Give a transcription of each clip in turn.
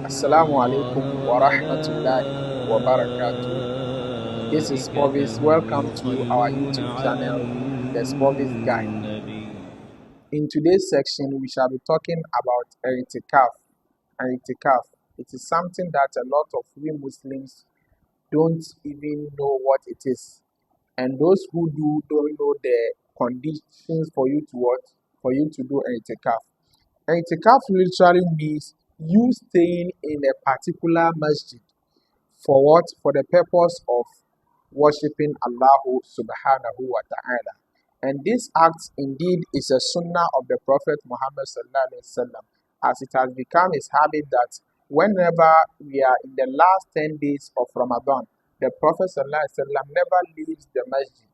Assalamu alaikum wa rahmatullahi wa barakatuh. This is Spovis. Welcome to our YouTube channel, The Spovis Guide. In today's section, we shall be talking about TIKAAF. TIKAAF. It is something that a lot of we Muslims don't even know what it is. And those who do don't know the conditions for you to what? For you to do TIKAAF. I'tikaf literally means you staying in a particular masjid for what? For the purpose of worshipping Allah subhanahu wa ta'ala. And this act indeed is a sunnah of the Prophet Muhammad sallallahu alaihi wasallam, as it has become his habit that whenever we are in the last 10 days of Ramadan, the Prophet sallallahu alaihi wasallam never leaves the masjid.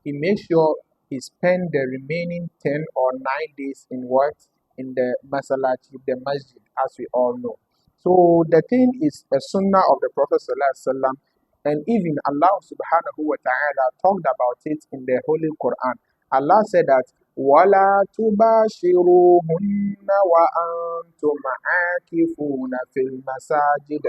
He makes sure he spend the remaining 10 or 9 days in what? In the masalati, the masjid, as we all know. So the thing is a sunnah of the Prophet sallallahu alaihi wasallam, and even Allah subhanahu wa ta'ala talked about it in the Holy Quran. Allah said that وَلَا تُبَاشِرُوهُنَّ وَأَنْتُمْ عَاكِفُونَ فِي الْمَسَاجِدِ.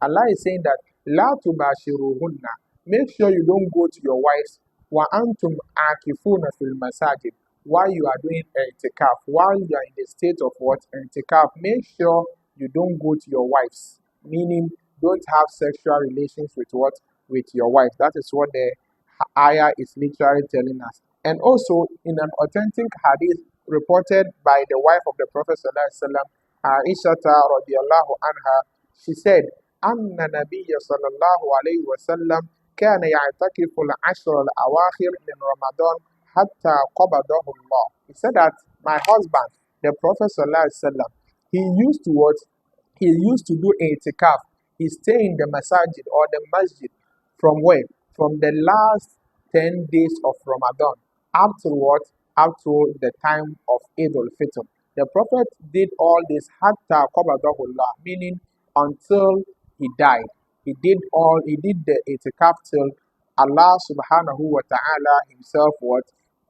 Allah is saying that La tubashiruhunna. Make sure you don't go to your wives wa antum akifuna fil masajid while you are doing i'tikaf. While you are in the state of what? I'tikaf. Make sure you don't go to your wives. Meaning don't have sexual relations with what? With your wife. That is what the ayah is literally telling us. And also in an authentic hadith reported by the wife of the Prophet sallallahu alaihi wasallam, Aisha radiallahu anha, she said, أن النبي صلى الله عليه وسلم كان يعتكف العشر الأواخر من رمضان حتى قبضه الله. He said that my husband, the Prophet صلى الله عليه وسلم, he used to what? He used to do i'tikaf. He stay in the masajid or the masjid from where? From the last 10 days of Ramadan up to what? Up to the time of Eid al-Fitr. The Prophet did all this hatta qabadahullah, meaning until he died. He did the itikaf till Allah subhanahu wa ta'ala himself what?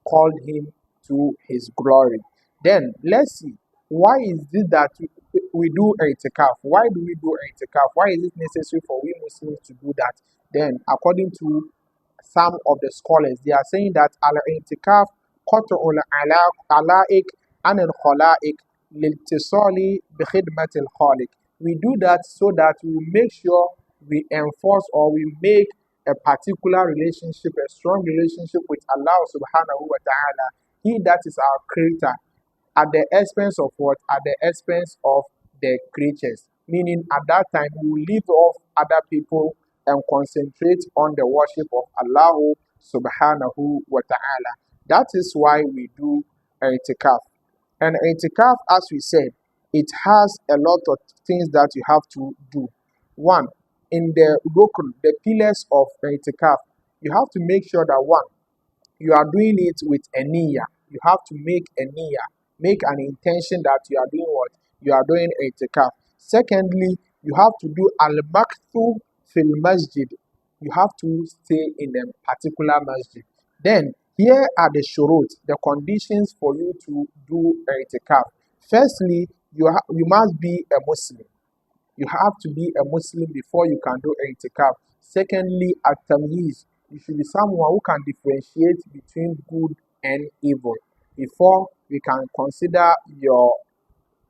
Called him to his glory. Then let's see, why is it that we do itikaf? Why do we do itikaf? Why is it necessary for we Muslims to do that? Then according to some of the scholars, they are saying that al-i'tikaf qat'ul alaiq an al-khalaiq liltisali bi khidmat al-khaliq. We do that so that we make sure we enforce or we make a particular relationship, a strong relationship with Allah subhanahu wa ta'ala. He that is our creator, at the expense of what? At the expense of the creatures. Meaning at that time we will leave off other people and concentrate on the worship of Allah subhanahu wa ta'ala. That is why we do i'tikaf. And i'tikaf, as we said, it has a lot of things that you have to do. One, in the rukn, the pillars of i'tikaf, you have to make sure that one, you are doing it with a niyyah. You have to make a niyyah. Make an intention that you are doing what? You are doing i'tikaf. Secondly, you have to do al-makthu fil masjid. You have to stay in a particular masjid. Then, here are the shurut, the conditions for you to do i'tikaf. Firstly, you must be a Muslim. You have to be a Muslim before you can do i'tikaf. Secondly, at-tamyiz. You should be someone who can differentiate between good and evil before we can consider your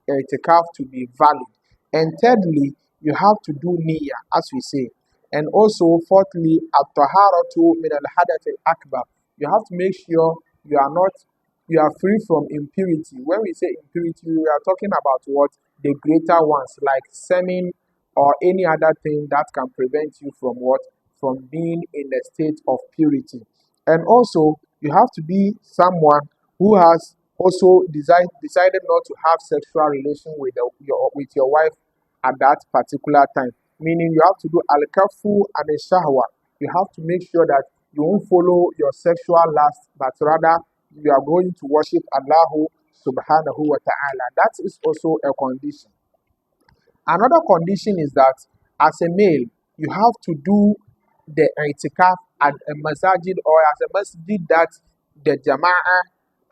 i'tikaf to be valid. And thirdly, you have to do niyyah, as we say. And also, fourthly, at-taharatu min al-hadath al-akbar. You have to make sure you are free from impurity. When we say impurity, we are talking about what? The greater ones, like semen or any other thing that can prevent you from what? From being in a state of purity. And also, you have to be someone who has also decided not to have sexual relation with your wife at that particular time. Meaning you have to do al-kafu and shahwa. You have to make sure that you won't follow your sexual lust, but rather you are going to worship Allah subhanahu wa ta'ala. That is also a condition. Another condition is that as a male, you have to do the i'tikaf at a masajid or as a masjid that the jama'ah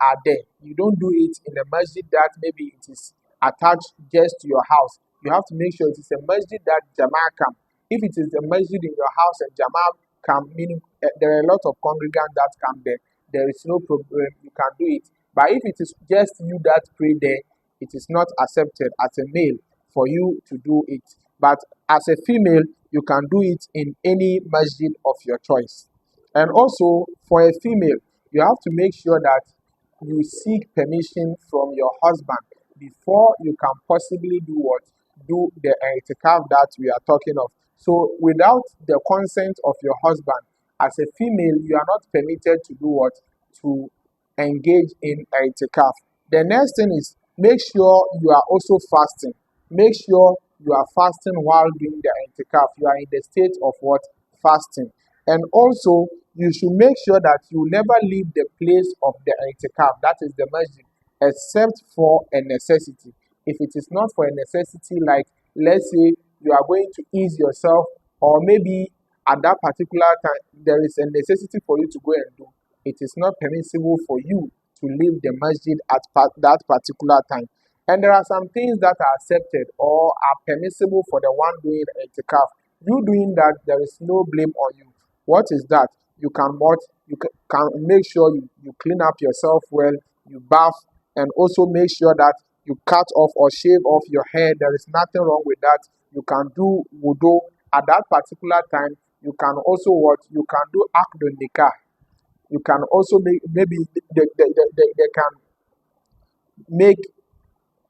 are there. You don't do it in a masjid that maybe it is attached just to your house. you have to make sure it is a masjid that Jama'ah come. If it is a masjid in your house and Jama'ah come, meaning there are a lot of congregants that come there, there is no problem, you can do it. But if it is just you that pray there, it is not accepted as a male for you to do it. But as a female, you can do it in any masjid of your choice. And also, for a female, you have to make sure that you seek permission from your husband before you can possibly do what? Do the itikaf that we are talking of. So, without the consent of your husband, as a female, you are not permitted to do what? To engage in itikaf. The next thing is make sure you are also fasting. Make sure you are fasting while doing the itikaf. You are in the state of what? Fasting. And also, you should make sure that you never leave the place of the itikaf, that is the masjid, except for a necessity. If it is not for a necessity, like let's say you are going to ease yourself, or maybe at that particular time there is a necessity for you to go and do, it is not permissible for you to leave the masjid at that particular time. And there are some things that are accepted or are permissible for the one doing itikaf. You doing that, there is no blame on you. What is that? You can what? You can make sure you clean up yourself well, you bath, and also make sure that you cut off or shave off your hair. There is nothing wrong with that. You can do wudu at that particular time. You can also what? You can do akdun nikah. You can also make, maybe they can make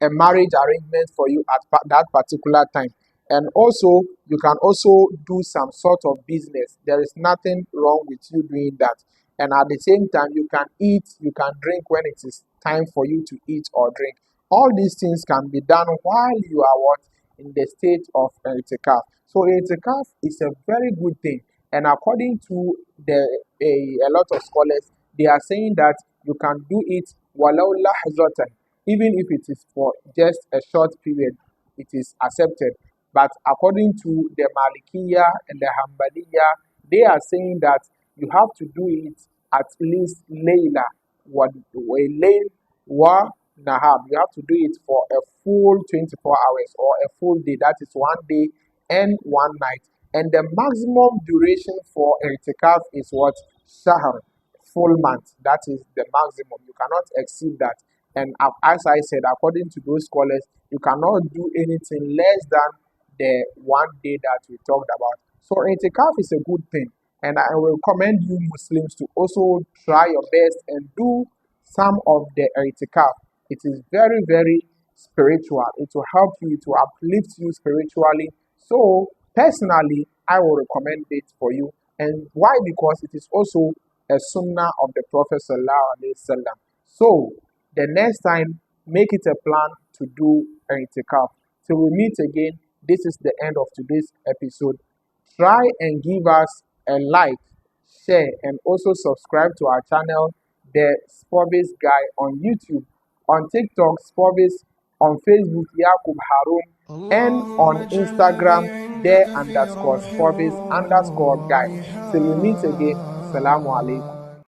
a marriage arrangement for you at that particular time. And also, you can also do some sort of business. There is nothing wrong with you doing that. And at the same time, you can eat, you can drink when it is time for you to eat or drink. All these things can be done while you are what? In the state of itikaf. So itikaf is a very good thing. And according to a lot of scholars, they are saying that you can do it walau lahzatan, even if it is for just a short period, it is accepted. But according to the Malikiya and the Hanbaliya, they are saying that you have to do it at least layla, wa layl wa nahar. You have to do it for a full 24 hours or a full day. That is one day and one night. And the maximum duration for itikaf is what? Shahr, full month. That is the maximum. You cannot exceed that. And as I said, according to those scholars, you cannot do anything less than the one day that we talked about. So itikaf is a good thing. And I will recommend you Muslims to also try your best and do some of the itikaf. It is very, very spiritual. It will help you, it will uplift you spiritually. So personally, I will recommend it for you. And why? Because it is also a sunnah of the Prophet Sallallahu Alaihi Wasallam. So the next time, make it a plan to do itikaf. Till we meet again, this is the end of today's episode. Try and give us a like, share, and also subscribe to our channel, The Sporvis Guy, on YouTube, on TikTok, Sporvis, on Facebook, Yakub Harun, and on Instagram, there_Sporvis_Guy. Till we meet again, Assalamu alaikum.